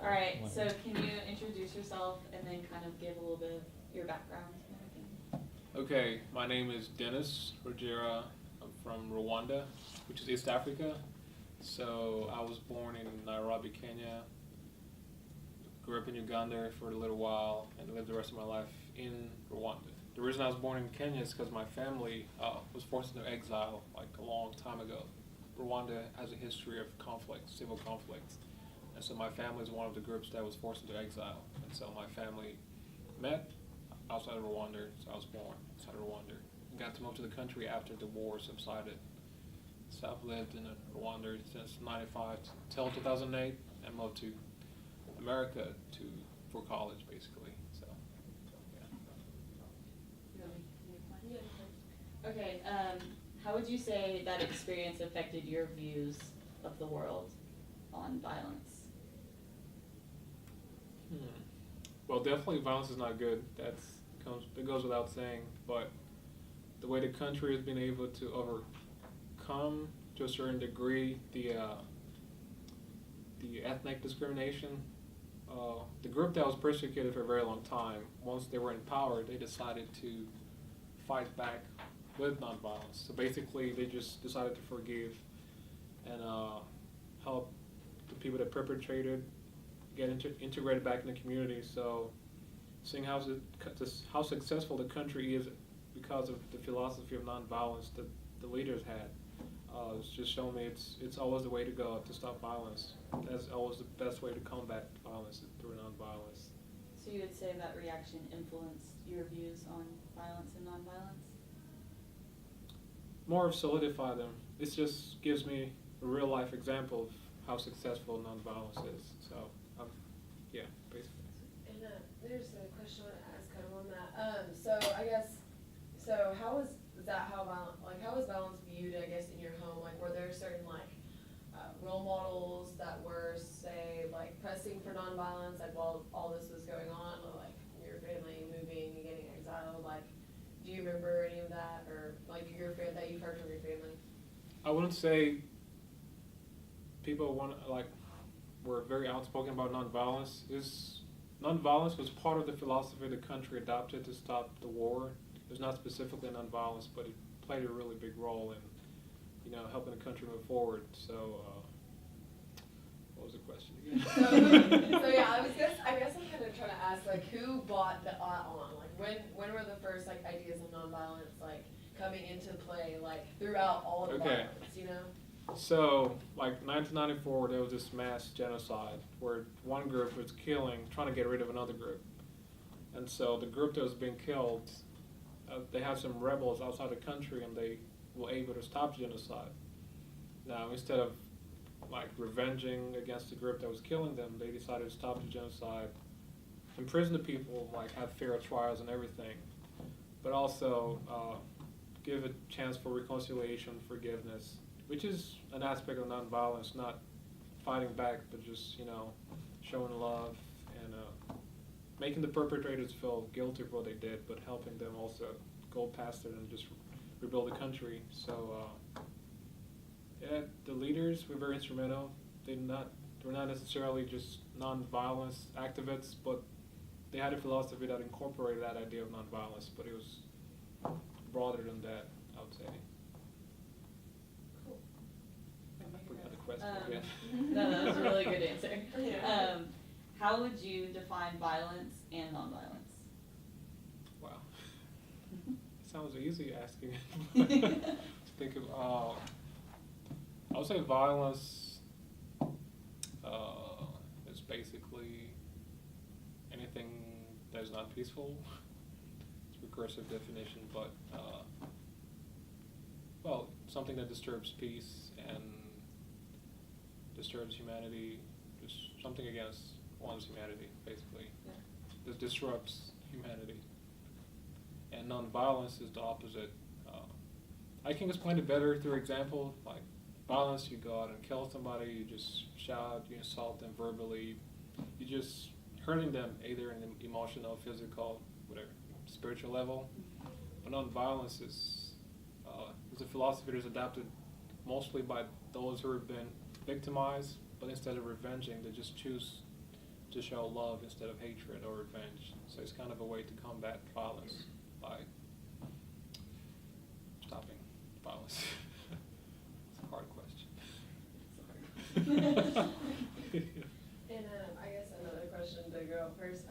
All right, so can you introduce yourself and then kind of give a little bit of your background and everything? Okay, my name is Dennis Rogera. I'm from Rwanda, which is East Africa. So I was born in Nairobi, Kenya. Grew up in Uganda for a little while and lived the rest of my life in Rwanda. The reason I was born in Kenya is because my family was forced into exile like a long time ago. Rwanda has a history of conflict, civil conflicts. And so my family is one of the groups that was forced into exile. And so my family met outside of Rwanda, so I was born outside of Rwanda. Got to move to the country after the war subsided. So I've lived in Rwanda since '95 till 2008, and moved to America for college, basically. So, yeah. You want me to continue? Okay, how would you say that experience affected your views of the world on violence? Well, definitely violence is not good. It goes without saying. But the way the country has been able to overcome, to a certain degree, the ethnic discrimination. The group that was persecuted for a very long time, once they were in power, they decided to fight back with nonviolence. So basically, they just decided to forgive and help the people that perpetrated get integrated back in the community. So seeing how successful the country is because of the philosophy of nonviolence that the leaders had, it's just showing me it's always the way to go to stop violence. That's always the best way to combat violence is through nonviolence. So you would say that reaction influenced your views on violence and nonviolence? More of solidify them. It just gives me a real life example of how successful nonviolence is. So, yeah, basically. And there's a question I want to ask kind of on that. So I guess, how is violence viewed, I guess, in your home? Like, were there certain, role models that were, say, like, pressing for nonviolence, like, while all this was going on, or, like, your family moving and getting exiled? Like, do you remember any of that, or, like, that you've heard from your family? I wouldn't say people were very outspoken about nonviolence. Nonviolence was part of the philosophy the country adopted to stop the war. It was not specifically nonviolence, but it played a really big role in, helping the country move forward. So, what was the question again? So yeah, I guess I'm kind of trying to ask, like, who bought the on? Like, when were the first, like, ideas of nonviolence, like, coming into play, like, throughout all of the violence, So, like 1994, there was this mass genocide where one group was trying to get rid of another group. And so the group that was being killed, they had some rebels outside the country and they were able to stop genocide. Now, instead of revenging against the group that was killing them, they decided to stop the genocide, imprison the people, have fair trials and everything, but also give a chance for reconciliation, forgiveness, which is an aspect of nonviolence, not fighting back, but just, showing love and making the perpetrators feel guilty for what they did, but helping them also go past it and just rebuild the country. So, yeah, the leaders were very instrumental. They were not necessarily just nonviolence activists, but they had a philosophy that incorporated that idea of nonviolence, but it was broader than that, I would say. Question again. No, that was a really good answer. Yeah. How would you define violence and nonviolence? Wow. Sounds easy asking. Think of, I would say violence is basically anything that is not peaceful. It's a recursive definition, but something that disturbs peace and disturbs humanity, just something against one's humanity, basically. Yeah. This disrupts humanity. And nonviolence is the opposite. I can explain it better through example. Like violence, you go out and kill somebody, you just shout, you insult them verbally, you just hurting them either in an emotional, physical, whatever, spiritual level. But nonviolence is a philosophy that is adopted mostly by those who have been victimized, but instead of revenging, they just choose to show love instead of hatred or revenge. So it's kind of a way to combat violence by stopping violence. It's a hard question. And I guess another question to go first.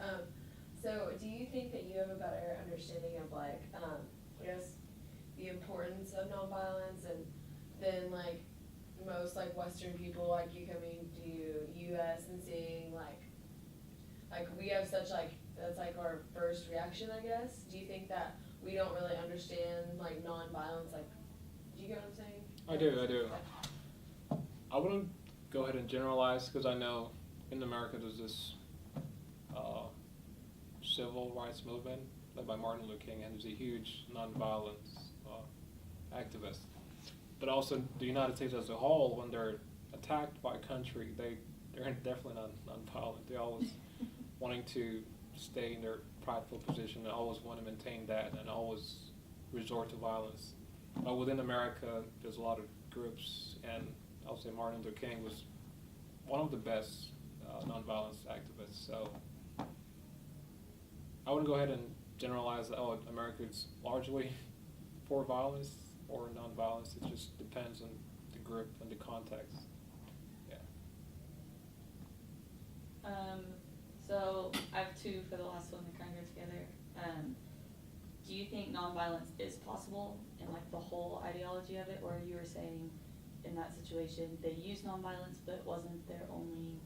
So do you think that you have a better understanding of like, I guess, the importance of nonviolence and then like most like Western people like you coming to US and seeing like we have such like, that's like our first reaction, I guess. Do you think that we don't really understand like nonviolence? Like, do you get what I'm saying? I do. I wouldn't go ahead and generalize because I know in America there's this civil rights movement led by Martin Luther King, and there's a huge nonviolence activist. But also the United States as a whole, when they're attacked by a country, they're definitely not nonviolent. They're always wanting to stay in their prideful position and always want to maintain that and always resort to violence. But within America, there's a lot of groups, and I'll say Martin Luther King was one of the best nonviolence activists. So I wouldn't go ahead and generalize that, oh, America is largely for violence or nonviolence. It just depends on the group and the context. Yeah. So I have two for the last one that kind of go together. Do you think nonviolence is possible in like the whole ideology of it, or you were saying in that situation they used nonviolence but it wasn't their only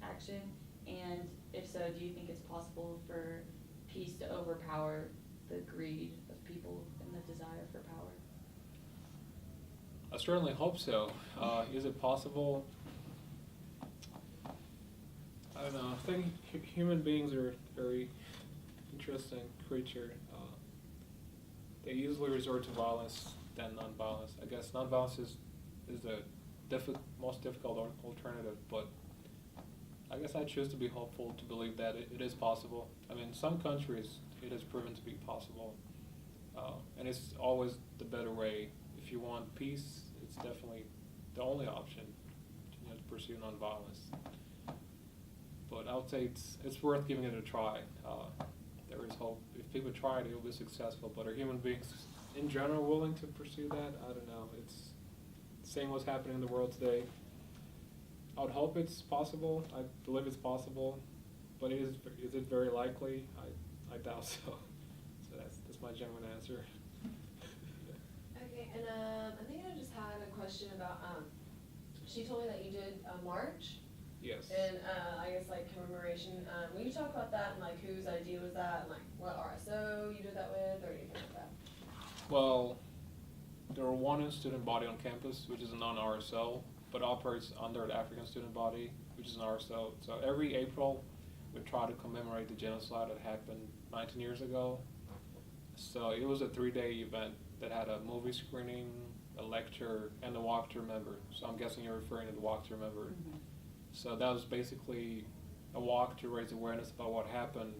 action? And if so, do you think it's possible for peace to overpower the greed of people and the desire for power? I certainly hope so. Is it possible? I don't know. I think human beings are a very interesting creature. They usually resort to violence than nonviolence. I guess nonviolence is the most difficult alternative, but I guess I choose to be hopeful to believe that it is possible. I mean, in some countries it has proven to be possible, and it's always the better way. If you want peace, it's definitely the only option, to pursue nonviolence. But I would say it's worth giving it a try. There is hope. If people try it, it'll be successful. But are human beings in general willing to pursue that? I don't know. It's seeing what's happening in the world today. I would hope it's possible. I believe it's possible, but is it very likely? I doubt so. So that's my genuine answer. Okay, and I think I just had a question about, she told me that you did a march. Yes. And I guess like commemoration, will you talk about that and like whose idea was that and like what RSO you did that with or anything like that? Well, the Rwandan student body on campus, which is a non-RSO, but operates under the African student body, which is an RSO. So every April, we try to commemorate the genocide that happened 19 years ago. So it was a 3-day event that had a movie screening, a lecture, and a walk to remember. So I'm guessing you're referring to the walk to remember. Mm-hmm. So that was basically a walk to raise awareness about what happened,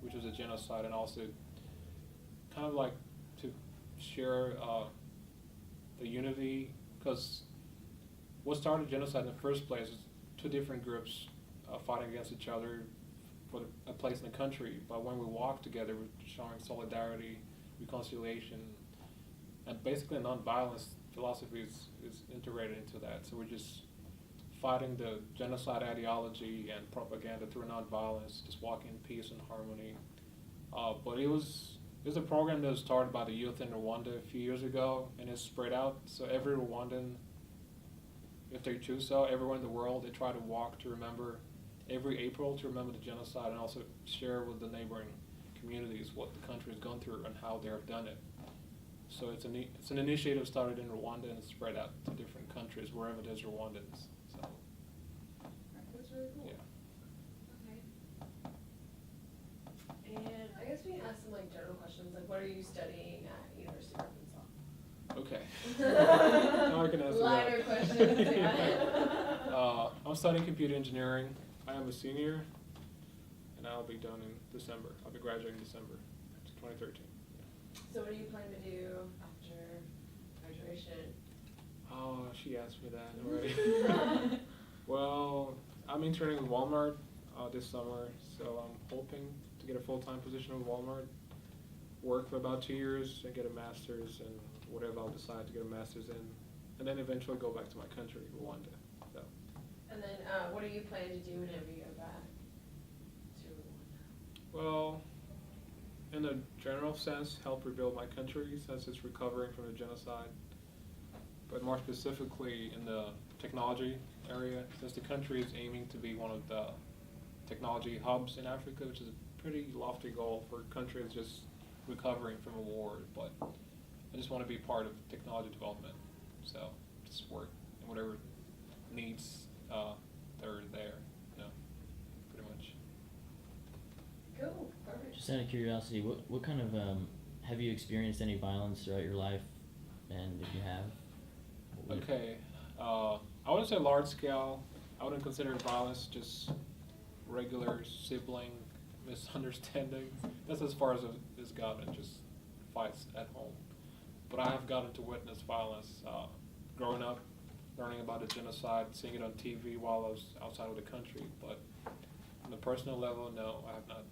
which was a genocide, and also kind of like to share the unity, because what started genocide in the first place is two different groups fighting against each other for a place in the country. But when we walk together, we're showing solidarity, reconciliation, and basically nonviolence philosophy is integrated into that. So we're just fighting the genocide ideology and propaganda through nonviolence, just walking in peace and harmony. But it was a program that was started by the youth in Rwanda a few years ago, and it's spread out. So every Rwandan, if they choose so, everyone in the world, they try to walk to remember every April to remember the genocide and also share with the neighboring communities what the country has gone through and how they have done it. So it's an initiative started in Rwanda and it's spread out to different countries wherever there's Rwandans. So That's really cool. yeah. Okay. And I guess we can ask some like general questions, like what are you studying at University of Arkansas? Okay. Now I can answer Lighter that. questions, yeah. I'm studying computer engineering. I am a senior, and I'll be done in December. I'll be graduating in December 2013. So what do you plan to do after graduation? Oh, she asked me that already. Well, I'm interning with Walmart. this summer, so I'm hoping to get a full-time position with Walmart, work for about 2 years and get a master's in whatever I'll decide to get a master's in, and then eventually go back to my country for one day. So, And then, what are you planning to do whenever you go back to Rwanda? well, in a general sense, help rebuild my country since it's recovering from the genocide, but more specifically in the technology area, since the country is aiming to be one of the technology hubs in Africa, which is a pretty lofty goal for a country that's just recovering from a war, but I just want to be part of technology development, so just work in whatever needs that are there, pretty much. Cool, perfect. Just out of curiosity, what kind of have you experienced any violence throughout your life? And if you have, what would- Okay, I wouldn't say large scale. I wouldn't consider it violence, just regular sibling misunderstanding. That's as far as it's gotten, just fights at home. But I have gotten to witness violence growing up, learning about the genocide, seeing it on TV while I was outside of the country. But on the personal level, no, I have not